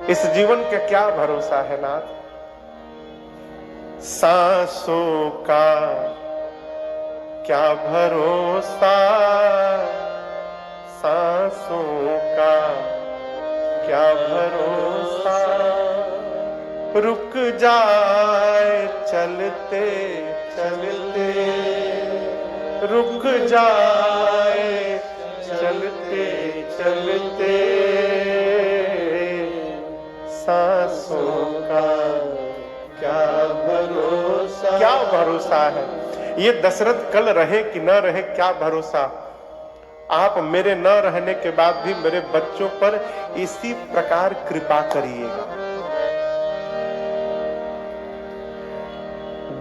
इस जीवन का क्या भरोसा है नाथ? सांसों का क्या भरोसा, सांसों का क्या भरोसा, रुक जाए चलते चलते, रुक जाए चलते चलते, सांसों का क्या भरोसा। क्या भरोसा है? ये दशरथ कल रहे कि न रहे, क्या भरोसा। आप मेरे न रहने के बाद भी मेरे बच्चों पर इसी प्रकार कृपा करिएगा।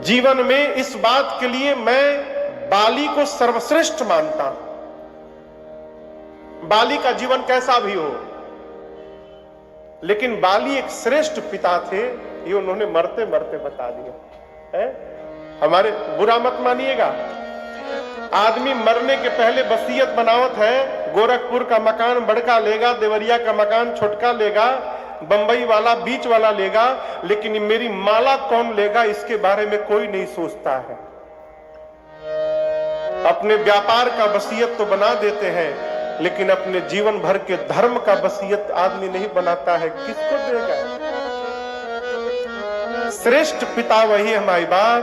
जीवन में इस बात के लिए मैं बाली को सर्वश्रेष्ठ मानता हूं। बाली का जीवन कैसा भी हो, लेकिन बाली एक श्रेष्ठ पिता थे, ये उन्होंने मरते मरते बता दिया है। हमारे बुरा मत मानिएगा, आदमी मरने के पहले वसीयत बनावत है, गोरखपुर का मकान बड़का लेगा, देवरिया का मकान छोटका लेगा, बंबई वाला बीच वाला लेगा, लेकिन मेरी माला कौन लेगा इसके बारे में कोई नहीं सोचता है। अपने व्यापार का वसीयत तो बना देते हैं, लेकिन अपने जीवन भर के धर्म का वसीयत आदमी नहीं बनाता है, किसको देगा? श्रेष्ठ पिता वही है माई बाप,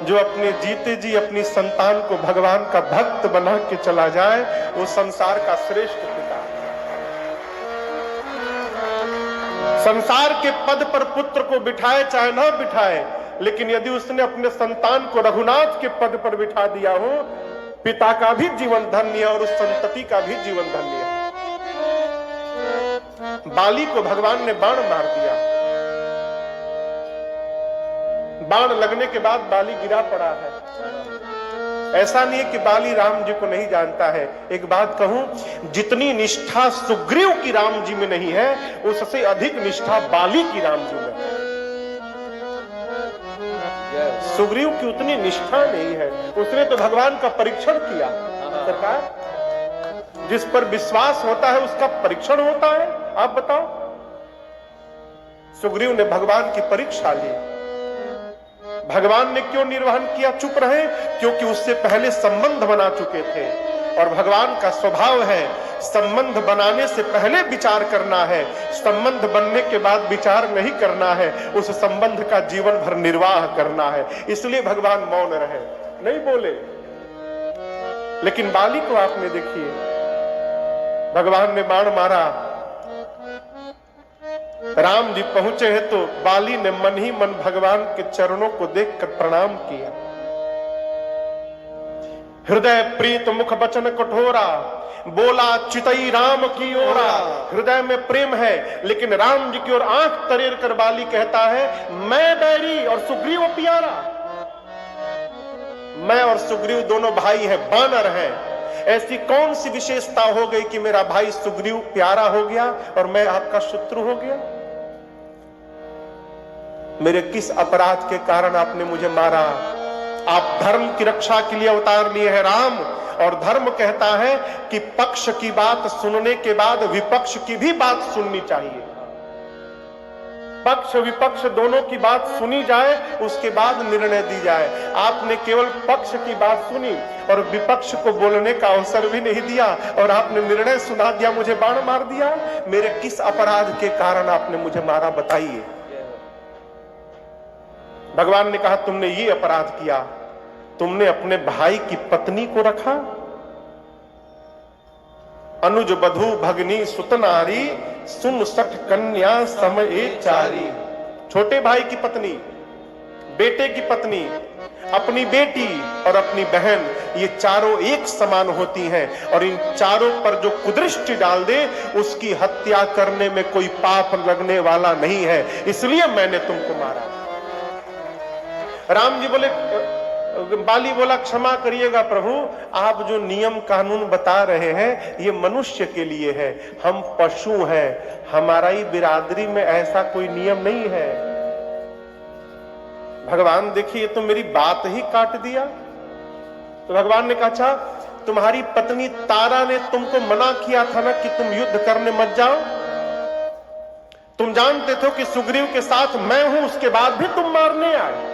जो अपने जीते जी अपनी संतान को भगवान का भक्त बना के चला जाए, वो संसार का श्रेष्ठ पिता। संसार के पद पर पुत्र को बिठाए चाहे ना बिठाए, लेकिन यदि उसने अपने संतान को रघुनाथ के पद पर बिठा दिया हो, पिता का भी जीवन धन्य है और उस संतति का भी जीवन धन्य है। बाली को भगवान ने बाण मार दिया, बाण लगने के बाद बाली गिरा पड़ा है। ऐसा नहीं है कि बाली राम जी को नहीं जानता है। एक बात कहूं, जितनी निष्ठा सुग्रीव की राम जी में नहीं है, उससे अधिक निष्ठा बाली की राम जी में है। सुग्रीव की उतनी निष्ठा नहीं है, उसने तो भगवान का परीक्षण किया। सरकार, जिस पर विश्वास होता है उसका परीक्षण होता है। आप बताओ, सुग्रीव ने भगवान की परीक्षा ली। भगवान ने क्यों निर्वहन किया? चुप रहे, क्योंकि उससे पहले संबंध बना चुके थे, और भगवान का स्वभाव है संबंध बनाने से पहले विचार करना है, संबंध बनने के बाद विचार नहीं करना है, उस संबंध का जीवन भर निर्वाह करना है। इसलिए भगवान मौन रहे, नहीं बोले। लेकिन बाली को आपने देखिए, भगवान ने बाण मारा, राम जी पहुंचे हैं तो बाली ने मन ही मन भगवान के चरणों को देखकर प्रणाम किया। हृदय प्रीत मुख बचन कठोरा, बोला चितई राम की ओरा। हृदय में प्रेम है, लेकिन राम जी की ओर आंख तरेर कर बाली कहता है, मैं बैरी और सुग्रीव प्यारा। मैं और सुग्रीव दोनों भाई हैं, बानर हैं। ऐसी कौन सी विशेषता हो गई कि मेरा भाई सुग्रीव प्यारा हो गया और मैं आपका शत्रु हो गया? मेरे किस अपराध के कारण आपने मुझे मारा? आप धर्म की रक्षा के लिए अवतार लिए हैं राम, और धर्म कहता है कि पक्ष की बात सुनने के बाद विपक्ष की भी बात सुननी चाहिए। पक्ष विपक्ष दोनों की बात सुनी जाए, उसके बाद निर्णय दी जाए। आपने केवल पक्ष की बात सुनी और विपक्ष को बोलने का अवसर भी नहीं दिया, और आपने निर्णय सुना दिया, मुझे बाण मार दिया। मेरे किस अपराध के कारण आपने मुझे मारा, बताइए। भगवान ने कहा, तुमने ये अपराध किया, तुमने अपने भाई की पत्नी को रखा। अनुज बधू भगनी सुतनारी, सुन सठ कन्या समय चारी। छोटे भाई की पत्नी, बेटे की पत्नी, अपनी बेटी और अपनी बहन, ये चारों एक समान होती हैं, और इन चारों पर जो कुदृष्टि डाल दे उसकी हत्या करने में कोई पाप लगने वाला नहीं है, इसलिए मैंने तुमको मारा। राम जी बोले, बाली बोला, क्षमा करिएगा प्रभु, आप जो नियम कानून बता रहे हैं ये मनुष्य के लिए है, हम पशु हैं, हमारा ही बिरादरी में ऐसा कोई नियम नहीं है। भगवान देखिए, तो मेरी बात ही काट दिया। तो भगवान ने कहा, अच्छा तुम्हारी पत्नी तारा ने तुमको मना किया था ना कि तुम युद्ध करने मत जाओ? तुम जानते थे कि सुग्रीव के साथ मैं हूं, उसके बाद भी तुम मारने आए।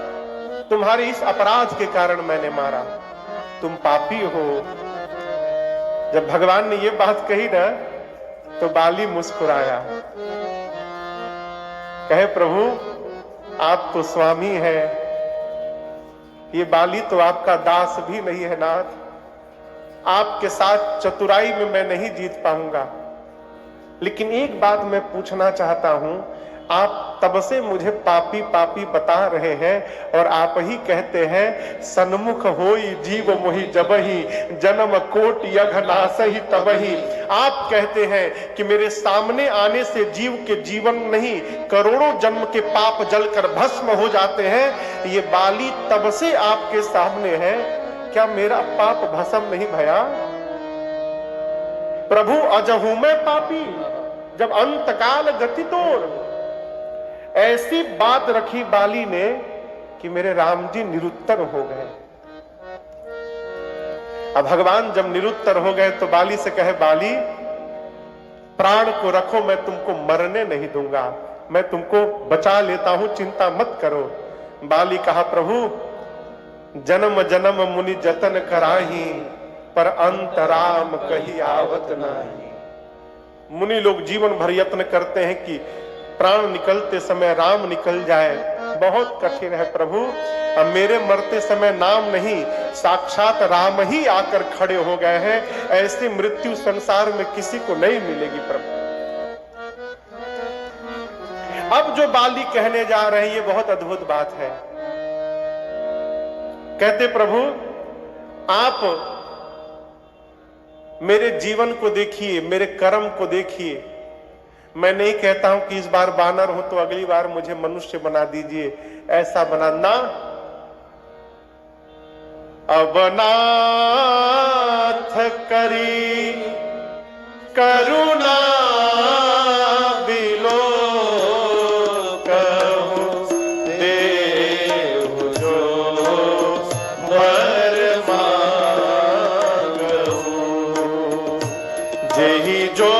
तुम्हारे इस अपराध के कारण मैंने मारा, तुम पापी हो। जब भगवान ने ये बात कही ना, तो बाली मुस्कुराया, कहे प्रभु आप तो स्वामी है, ये बाली तो आपका दास भी नहीं है नाथ। आपके साथ चतुराई में मैं नहीं जीत पाऊंगा, लेकिन एक बात मैं पूछना चाहता हूं। आप तब से मुझे पापी पापी बता रहे हैं और आप ही कहते हैं सन्मुख होई जीव मोहि जबहि जन्म कोट यघ नासहि तबहि। आप कहते हैं कि मेरे सामने आने से जीव के जीवन नहीं, करोड़ों जन्म के पाप जलकर भस्म हो जाते हैं। ये बाली तब से आपके सामने है, क्या मेरा पाप भस्म नहीं भया? प्रभु अजहू मैं पापी जब अंतकाल गति तोड़। ऐसी बात रखी बाली ने कि मेरे राम जी निरुत्तर हो गए। अब भगवान जब निरुत्तर हो गए तो बाली से कहे, बाली प्राण को रखो, मैं तुमको मरने नहीं दूंगा, मैं तुमको बचा लेता हूं, चिंता मत करो। बाली कहा, प्रभु जन्म जन्म मुनि जतन कराही, पर अंत राम कही आवत नाही। मुनि लोग जीवन भर यत्न करते हैं कि प्राण निकलते समय राम निकल जाए, बहुत कठिन है प्रभु। अब मेरे मरते समय नाम नहीं, साक्षात राम ही आकर खड़े हो गए हैं। ऐसी मृत्यु संसार में किसी को नहीं मिलेगी प्रभु। अब जो बाली कहने जा रहे हैं, ये बहुत अद्भुत बात है। कहते प्रभु आप मेरे जीवन को देखिए, मेरे कर्म को देखिए। मैं नहीं कहता हूं कि इस बार बानर हो तो अगली बार मुझे मनुष्य बना दीजिए, ऐसा बनाना। अब नाथ करी करुणा बिलो कहूं देव जो वर मांगहूं। जेहि जो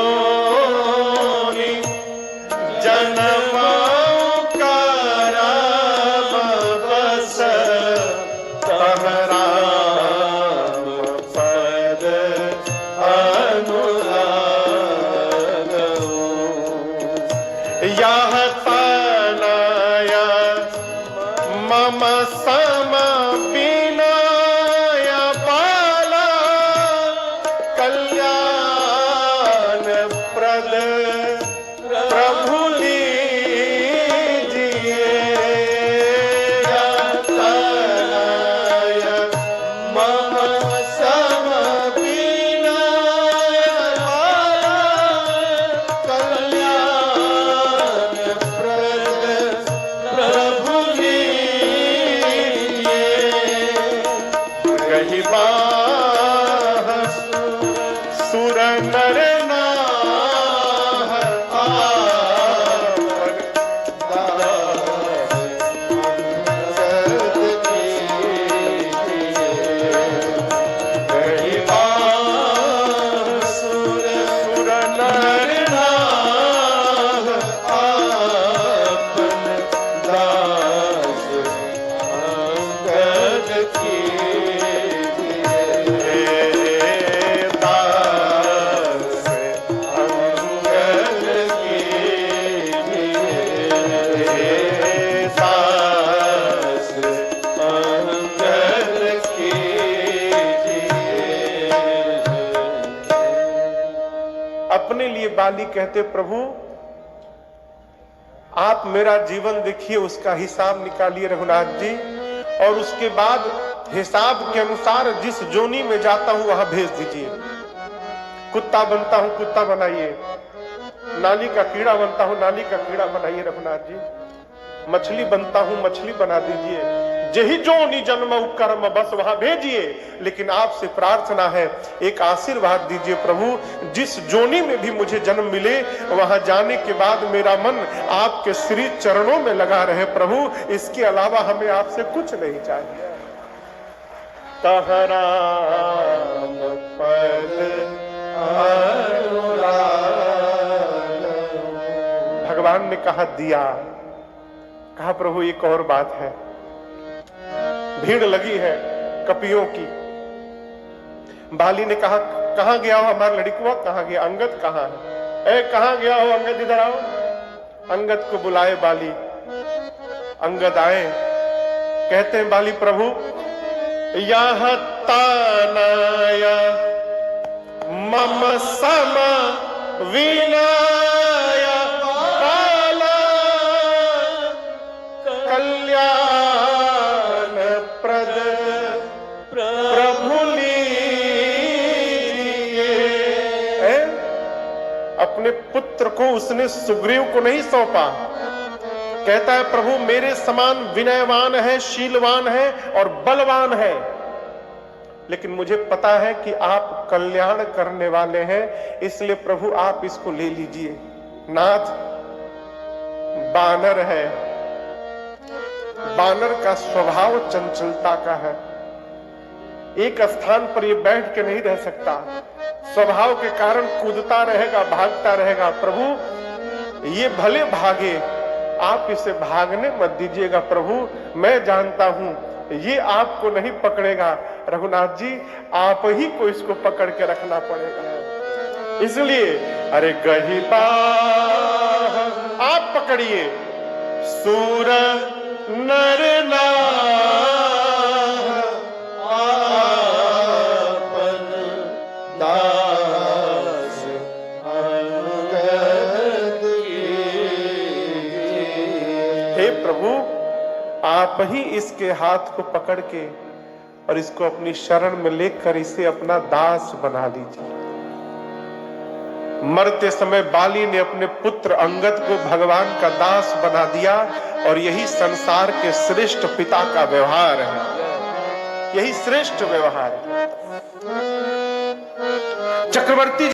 बाली कहते प्रभु आप मेरा जीवन देखिए, उसका हिसाब निकालिए रघुनाथ जी, और उसके बाद हिसाब के अनुसार जिस जोनी में जाता हूं वहां भेज दीजिए। कुत्ता बनता हूं कुत्ता बनाइए, नाली का कीड़ा बनता हूं नाली का कीड़ा बनाइए रघुनाथ जी, मछली बनता हूं मछली बना दीजिए, जही जोनी जन्म कर्म बस वहां भेजिए। लेकिन आपसे प्रार्थना है, एक आशीर्वाद दीजिए प्रभु, जिस जोनी में भी मुझे जन्म मिले वहां जाने के बाद मेरा मन आपके श्री चरणों में लगा रहे प्रभु, इसके अलावा हमें आपसे कुछ नहीं चाहिए। तहराम पद अनुराग। भगवान ने कहा दिया। कहा प्रभु एक और बात है, भीड़ लगी है कपियों की। बाली ने कहा कहां गया हो हमारा लड़कुआ, कहां गया अंगद, कहां है, ए कहां गया हो अंगद, इधर आओ। अंगद को बुलाए बाली, अंगद आए, कहते हैं बाली प्रभु यह तानाया मम सम विनाया बाला कल्याण प्रद प्रभु लीजिए। अपने पुत्र को उसने सुग्रीव को नहीं सौंपा, कहता है प्रभु मेरे समान विनयवान है, शीलवान है और बलवान है, लेकिन मुझे पता है कि आप कल्याण करने वाले हैं, इसलिए प्रभु आप इसको ले लीजिए। नाथ बानर है, बानर का स्वभाव चंचलता का है, एक स्थान पर ये बैठ के नहीं रह सकता, स्वभाव के कारण कूदता रहेगा, भागता रहेगा। प्रभु ये भले भागे, आप इसे भागने मत दीजिएगा प्रभु, मैं जानता हूं ये आपको नहीं पकड़ेगा। रघुनाथ जी आप ही को इसको पकड़ के रखना पड़ेगा, इसलिए अरे गही बाह आप पकड़िए। सूर नर आपन दास अंगद हे प्रभु आप ही इसके हाथ को पकड़ के और इसको अपनी शरण में लेकर इसे अपना दास बना लीजिए। मरते समय बाली ने अपने पुत्र अंगद को भगवान का दास बना दिया, और यही संसार के श्रेष्ठ पिता का व्यवहार है, यही श्रेष्ठ व्यवहार है। चक्रवर्ती